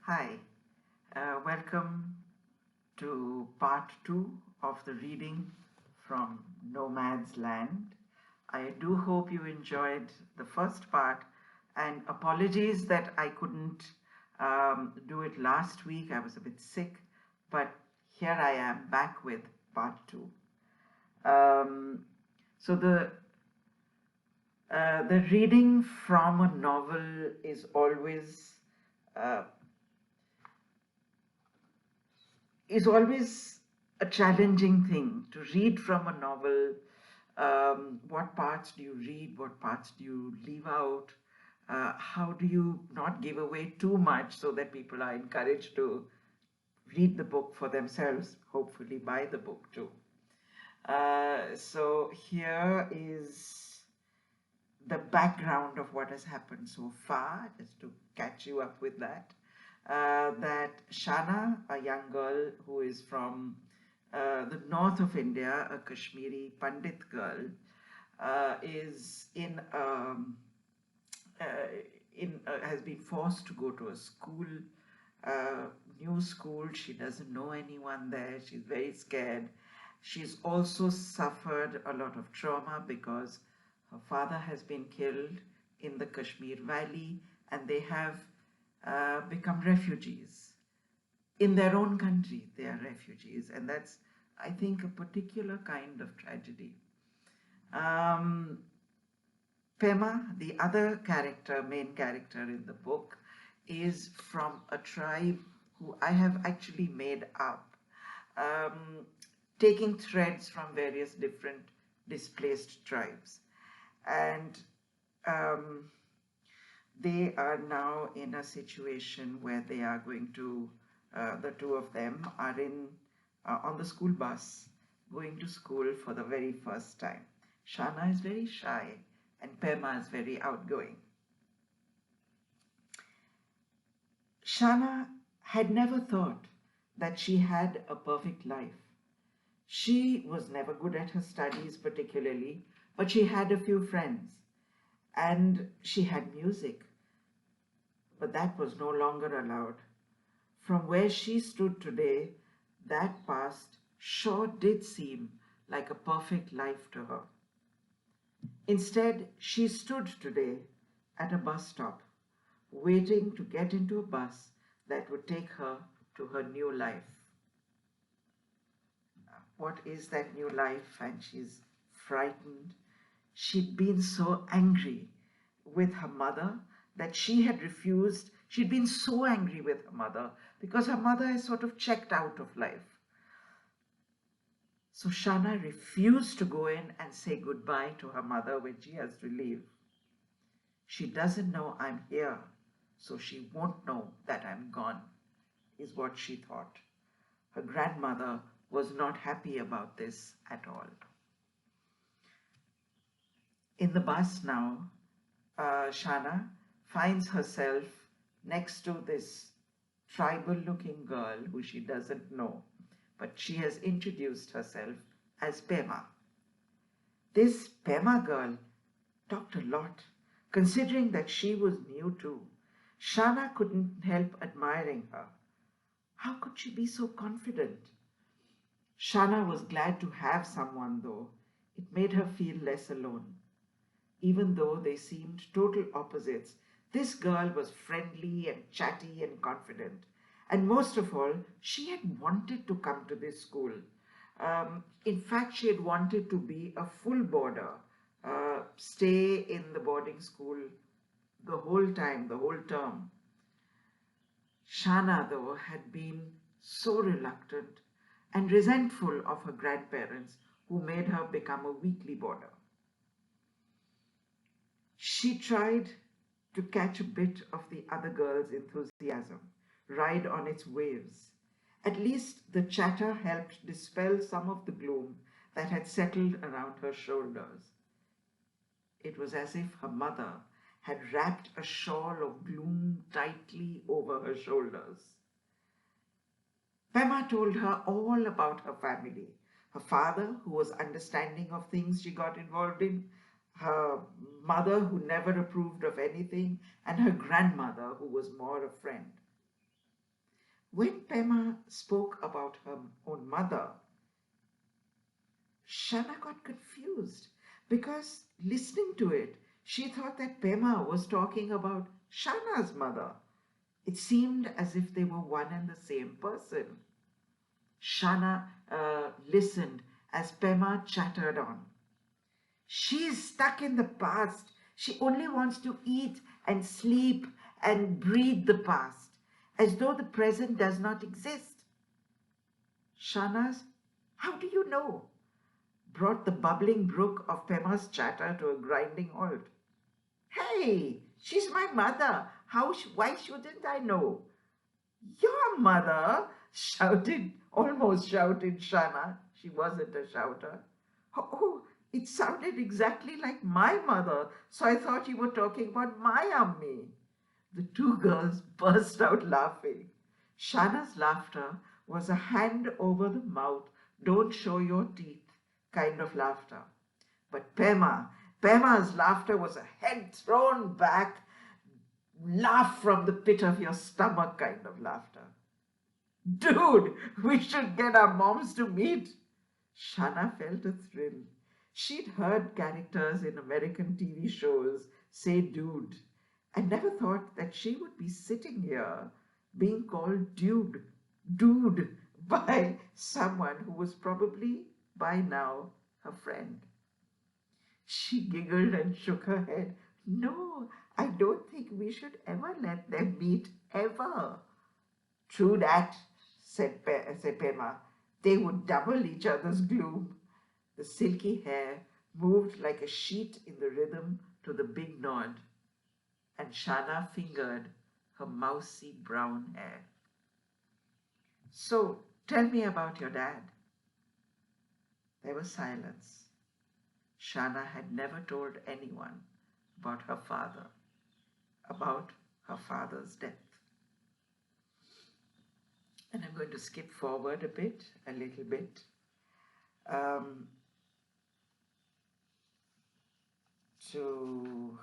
Hi, welcome to part two of the reading from Nomad's Land. I do hope you enjoyed the first part, and apologies that I couldn't do it last week. I was a bit sick, but here I am back with part two. Um, so the reading from a novel uh, is always a challenging thing to read from a novel. What parts do you read? What parts do you leave out? How do you not give away too much so that people are encouraged to read the book for themselves, hopefully buy the book too. So here is the background of what has happened so far, just to catch you up with that. That Shana, a young girl who is from the north of India, a Kashmiri Pandit girl, is uh, has been forced to go to a school, uh, new school. She doesn't know anyone there. She's very scared. She's also suffered a lot of trauma because her father has been killed in the Kashmir Valley, and they have become refugees in their own country. They are refugees, and that's, I think, a particular kind of tragedy. Um, Pema, the other character, main character in the book, is from a tribe who I have actually made up, um, taking threads from various different displaced tribes. And um, they are now in a situation where they are going to, the two of them are on the school bus going to school for the very first time. Shana is very shy and Pema is very outgoing. Shana had never thought that she had a perfect life. She was never good at her studies particularly, but she had a few friends and she had music, but that was no longer allowed. From where she stood today, that past sure did seem like a perfect life to her. Instead, she stood today at a bus stop, waiting to get into a bus that would take her to her new life. What is that new life? And she's frightened. She'd been so angry with her mother that she had refused. She'd been so angry with her mother because her mother has sort of checked out of life. So Shana refused to go in and say goodbye to her mother when she has to leave. She doesn't know I'm here, so she won't know that I'm gone, is what she thought. Her grandmother was not happy about this at all. In the bus now, Shana finds herself next to this tribal-looking girl who she doesn't know, but she has introduced herself as Pema. This Pema girl talked a lot, considering that she was new too. Shana couldn't help admiring her. How could she be so confident? Shana was glad to have someone, though. It made her feel less alone. Even though they seemed total opposites, this girl was friendly and chatty and confident. And most of all, she had wanted to come to this school. In fact, she had wanted to be a full boarder, stay in the boarding school the whole time, the whole term. Shana, though, had been so reluctant and resentful of her grandparents who made her become a weekly boarder. She tried to catch a bit of the other girl's enthusiasm, ride on its waves. At least the chatter helped dispel some of the gloom that had settled around her shoulders. It was as if her mother had wrapped a shawl of gloom tightly over her shoulders. Pema told her all about her family. Her father, who was understanding of things she got involved in, her mother, who never approved of anything, and her grandmother, who was more a friend. When Pema spoke about her own mother, Shana got confused because listening to it, she thought that Pema was talking about Shana's mother. It seemed as if they were one and the same person. Shana listened as Pema chattered on. She's stuck in the past. She only wants to eat and sleep and breathe the past, as though the present does not exist. Shana's, how do you know? Brought the bubbling brook of Pema's chatter to a grinding halt. Hey, she's my mother. Why shouldn't I know? Your mother? Almost shouted Shana. She wasn't a shouter. Oh, it sounded exactly like my mother, so I thought you were talking about my ummi. The two girls burst out laughing. Shana's laughter was a hand over the mouth, don't show your teeth kind of laughter. But Pema's laughter was a head thrown back, laugh from the pit of your stomach kind of laughter. Dude, we should get our moms to meet. Shana felt a thrill. She'd heard characters in American TV shows say dude and never thought that she would be sitting here being called dude by someone who was probably by now her friend. She giggled and shook her head. No, I don't think we should ever let them meet, ever. True that, said Pema. They would double each other's gloom. The silky hair moved like a sheet in the rhythm to the big nod, and Shana fingered her mousy brown hair. So, tell me about your dad. There was silence. Shana had never told anyone about her father, about her father's death. And I'm going to skip forward a little bit, to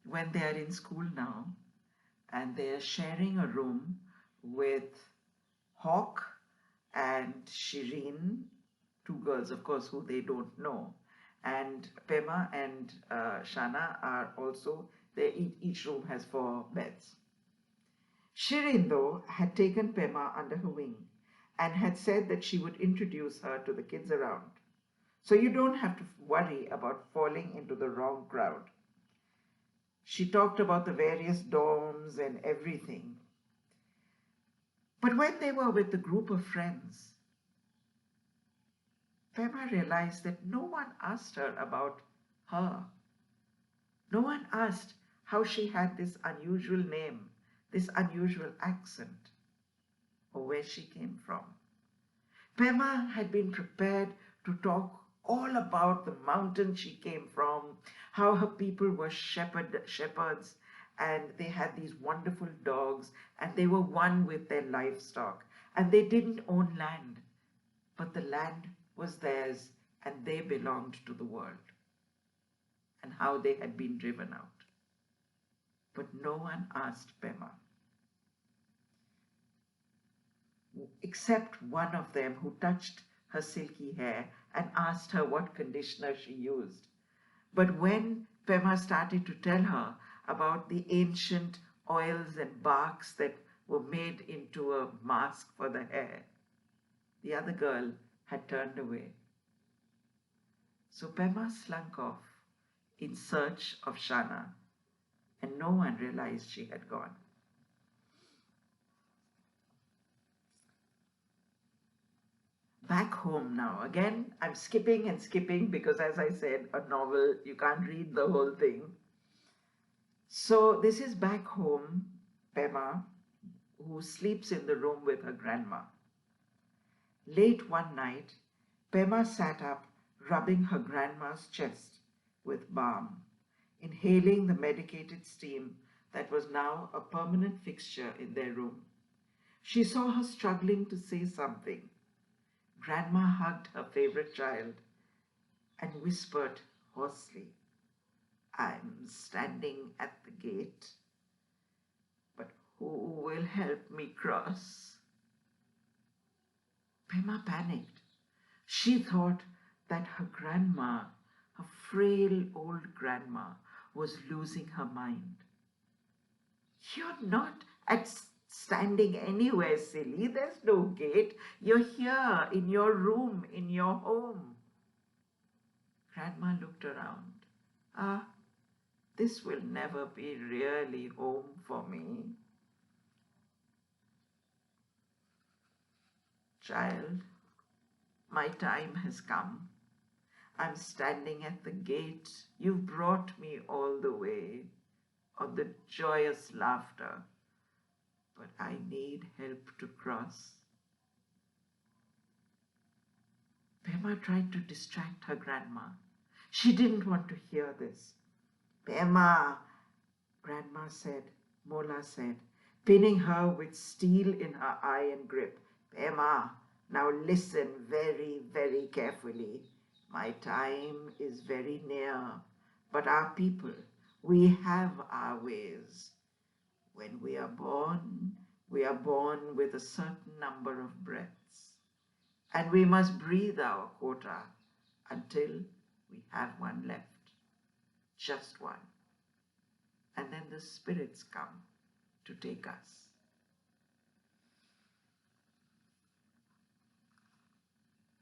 when they are in school now and they are sharing a room with Hawk and Shireen, two girls, of course, who they don't know. And Pema and Shana are also, each room has 4 beds. Shireen, though, had taken Pema under her wing and had said that she would introduce her to the kids around. So you don't have to worry about falling into the wrong crowd. She talked about the various dorms and everything. But when they were with the group of friends, Pema realized that no one asked her about her. No one asked how she had this unusual name, this unusual accent, or where she came from. Pema had been prepared to talk all about the mountain she came from, how her people were shepherds, and they had these wonderful dogs, and they were one with their livestock, and they didn't own land, but the land was theirs, and they belonged to the world, and how they had been driven out. But no one asked Pema, except one of them who touched her silky hair and asked her what conditioner she used. But when Pema started to tell her about the ancient oils and barks that were made into a mask for the hair, the other girl had turned away. So Pema slunk off in search of Shana, and no one realized she had gone. Back home now. Again, I'm skipping and skipping because, as I said, a novel, you can't read the whole thing. So this is back home, Pema, who sleeps in the room with her grandma. Late one night, Pema sat up, rubbing her grandma's chest with balm, inhaling the medicated steam that was now a permanent fixture in their room. She saw her struggling to say something. Grandma hugged her favorite child and whispered hoarsely, "I'm standing at the gate." But Who will help me cross? Pema panicked. She thought that her grandma, her frail old grandma, was losing her mind. You're not standing anywhere, silly. There's no gate. You're here in your room, in your home. Grandma looked around. Ah, this will never be really home for me. Child, my time has come. I'm standing at the gate. You've brought me all the way on the joyous laughter, but I need help to cross. Pema tried to distract her grandma. She didn't want to hear this. Pema, Grandma said, Mola said, pinning her with steel in her iron grip. Pema, now listen very, very carefully. My time is very near, but our people, we have our ways. When we are born with a certain number of breaths, and we must breathe our quota until we have one left, just one. And then the spirits come to take us.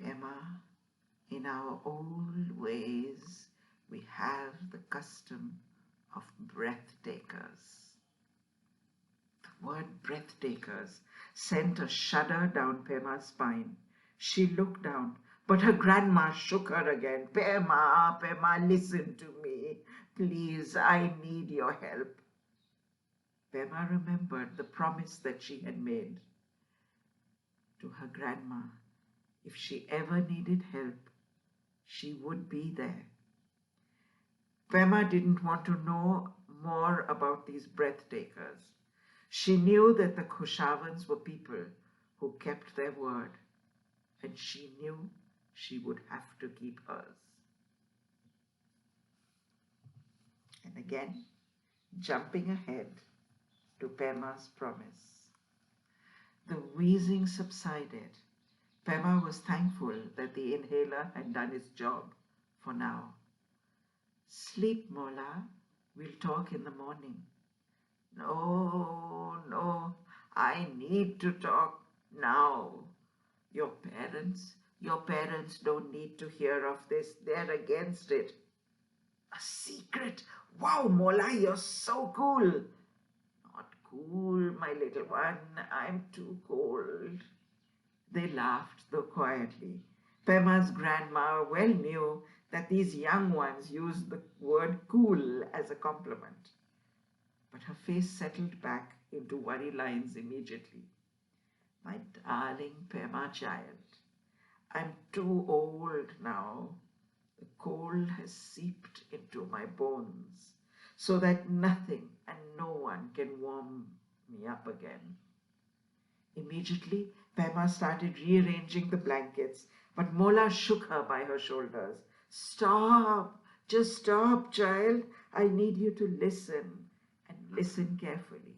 Pema, in our old ways, we have the custom of breathtakers. The word breathtakers sent a shudder down Pema's spine. She looked down, but her grandma shook her again. Pema, Pema, listen to me. Please, I need your help. Pema remembered the promise that she had made to her grandma. If she ever needed help, she would be there. Pema didn't want to know more about these breathtakers. She knew that the Khushavans were people who kept their word, and she knew she would have to keep hers. And again, jumping ahead to Pema's promise. The wheezing subsided. Pema was thankful that the inhaler had done its job for now. Sleep, Mola. We'll talk in the morning. No, no, I need to talk now. Your parents don't need to hear of this. They're against it. A secret. Wow, Mola, you're so cool. Not cool, my little one. I'm too cold. They laughed, though quietly. Pema's grandma well knew that these young ones used the word cool as a compliment. But her face settled back into worry lines immediately. My darling Pema child, I'm too old now. The cold has seeped into my bones so that nothing and no one can warm me up again. Immediately, Pema started rearranging the blankets, but Mola shook her by her shoulders. Stop! Just stop, child. I need you to listen, and listen carefully.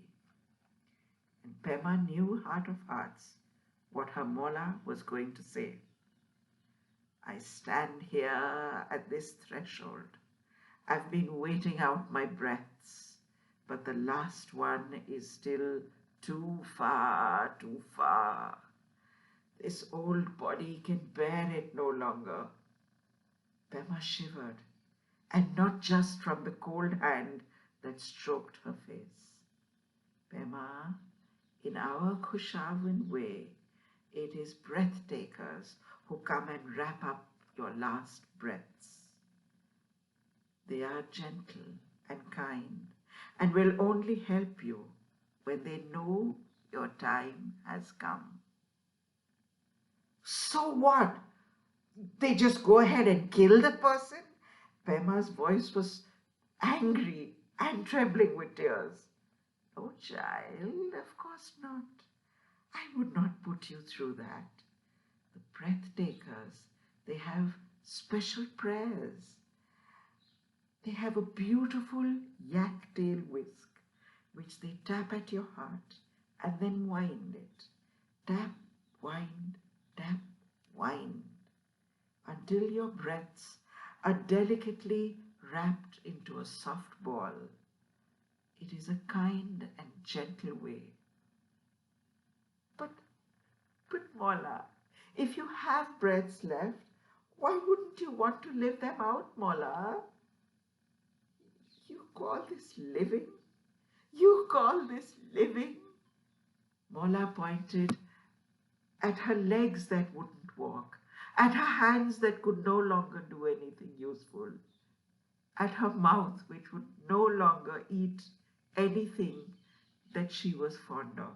And Pema knew heart of hearts what her Mola was going to say. I stand here at this threshold. I've been waiting out my breaths, but the last one is still too far, too far. This old body can bear it no longer. Pema shivered, and not just from the cold hand that stroked her face. Pema, in our Khushavan way, it is breathtakers who come and wrap up your last breaths. They are gentle and kind and will only help you when they know your time has come. So what? They just go ahead and kill the person? Pema's voice was angry and trembling with tears. Oh, child, of course not. I would not put you through that. The breathtakers, they have special prayers. They have a beautiful yak tail whisk, which which they tap at your heart and then wind it. Tap, wind, tap, wind, until your breaths are delicately wrapped into a soft ball. It is a kind and gentle way. But Mola, if you have breaths left, why wouldn't you want to live them out, Mola? You call this living? You call this living? Mola pointed at her legs that wouldn't walk, at her hands that could no longer do anything useful, at her mouth which would no longer eat anything that she was fond of.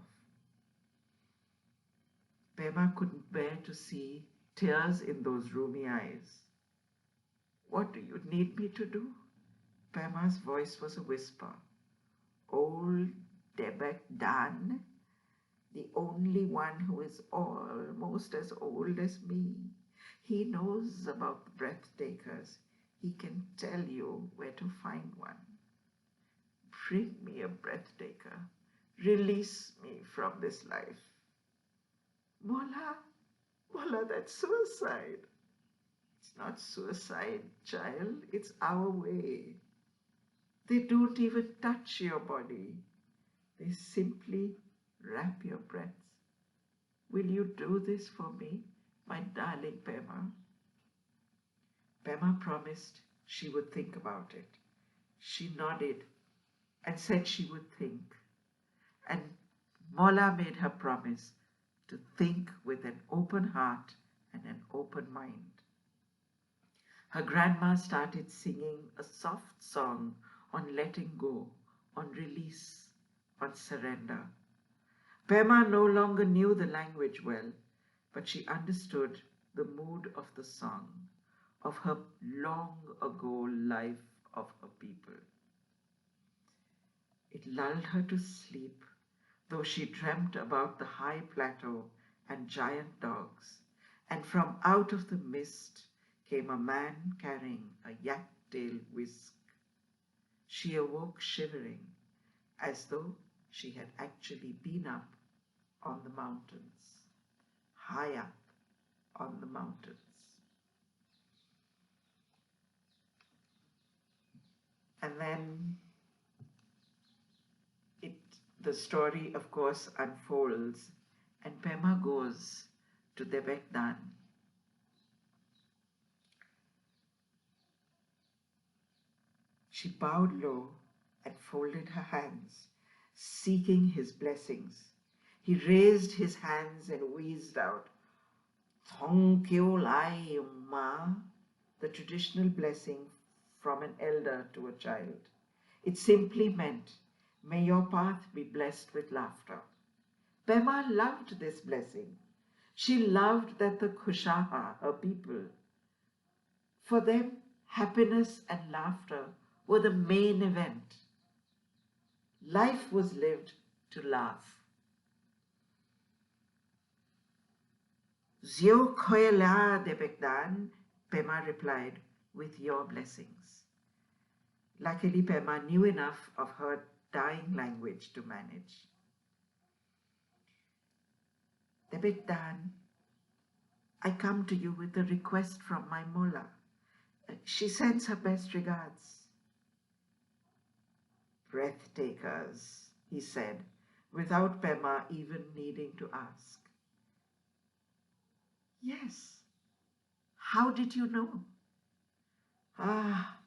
Pema couldn't bear to see tears in those roomy eyes. What do you need me to do? Pema's voice was a whisper. Old Debek Dan, the only one who is almost as old as me. He knows about the Breathtakers. He can tell you where to find one. Bring me a Breathtaker. Release me from this life. Mola, that's suicide. It's not suicide, child. It's our way. They don't even touch your body. They simply wrap your breaths. Will you do this for me, my darling Pema? Pema promised she would think about it. She nodded and said she would think. And Mola made her promise to think with an open heart and an open mind. Her grandma started singing a soft song on letting go, on release, on surrender. Pema no longer knew the language well, but she understood the mood of the song, of her long ago life of her people. It lulled her to sleep, though she dreamt about the high plateau and giant dogs, and from out of the mist came a man carrying a yak-tail whisk. She awoke shivering, as though she had actually been up on the mountains, high up on the mountains. And then the story, of course, unfolds, and Pema goes to Debek Dan. She bowed low and folded her hands, seeking his blessings. He raised his hands and wheezed out, "Thong kyo lai ma," the traditional blessing from an elder to a child. It simply meant, "May your path be blessed with laughter." Pema loved this blessing. She loved that the Kushaha, her people, for them, happiness and laughter were the main event. Life was lived to laugh. "Zio koela debekdan," Pema replied, "with your blessings." Luckily, Pema knew enough of her dying language to manage. "Debekdan, I come to you with a request from my Mola. She sends her best regards." "Breathtakers," he said, without Pema even needing to ask. "Yes. How did you know?" "Ah,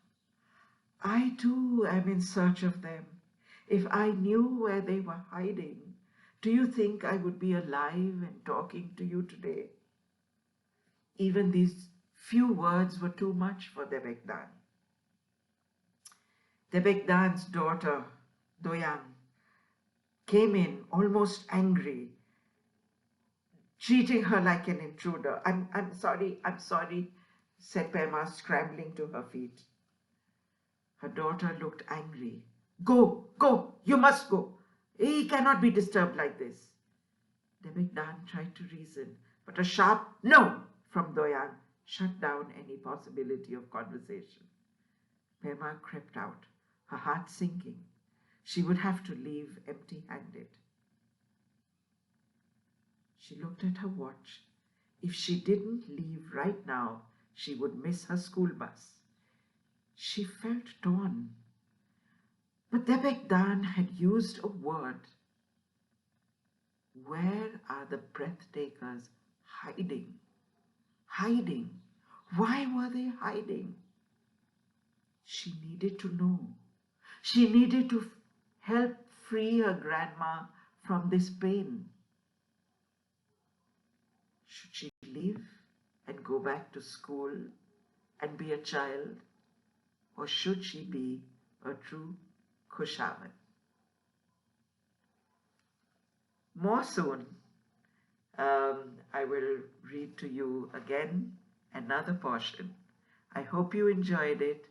I too am in search of them. If I knew where they were hiding, do you think I would be alive and talking to you today?" Even these few words were too much for Debek Dan. Debek Dan's daughter, Doyang, came in almost angry, treating her like an intruder. I'm sorry, said Pema, scrambling to her feet. Her daughter looked angry. Go, you must go. He cannot be disturbed like this." Debek Dan tried to reason, but a sharp "no" from Doyang shut down any possibility of conversation. Pema crept out, her heart sinking. she would have to leave empty-handed. She looked at her watch. If she didn't leave right now, she would miss her school bus. She felt torn. But Debek Dan had used a word. Where are the breathtakers hiding? Hiding. Why were they hiding? She needed to know. She needed to help free her grandma from this pain. Should she leave and go back to school and be a child? Or should she be a true Kushavan? More soon, I will read to you again another portion. I hope you enjoyed it.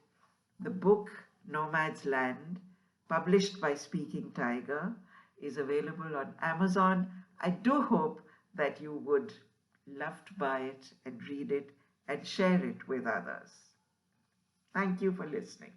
The book Nomad's Land, published by Speaking Tiger, is available on Amazon. I do hope that you would love to buy it and read it and share it with others. Thank you for listening.